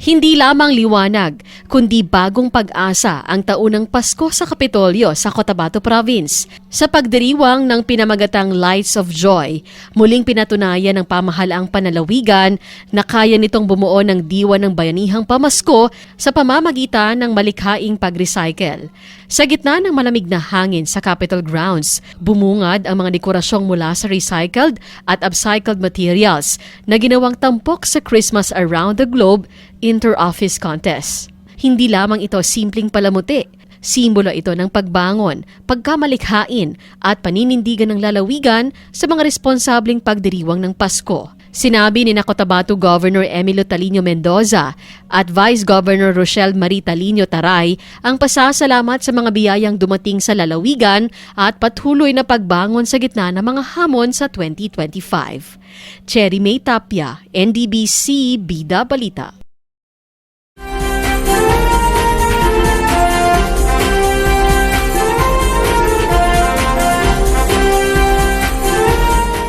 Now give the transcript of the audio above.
Hindi lamang liwanag, kundi bagong pag-asa ang taunang Pasko sa Kapitolyo sa Cotabato Province. Sa pagdiriwang ng pinamagatang Lights of Joy, muling pinatunayan ng pamahalaang panalawigan na kaya nitong bumuo ng diwa ng bayanihang pamasko sa pamamagitan ng malikhaing pag-recycle. Sa gitna ng malamig na hangin sa Capitol Grounds, bumungad ang mga dekorasyong mula sa recycled at upcycled materials na ginawang tampok sa Christmas Around the Globe Inter-Office Contest. Hindi lamang ito simpleng palamuti, simbolo ito ng pagbangon, pagkamalikhain at paninindigan ng lalawigan sa mga responsableng pagdiriwang ng Pasko. Sinabi ni Cotabato Governor Emilio Talino Mendoza at Vice Governor Rochelle Marie Talino Taray ang pasasalamat sa mga biyayang dumating sa lalawigan at patuloy na pagbangon sa gitna ng mga hamon sa 2025. Cherry May Tapia, NDBC Bida Balita.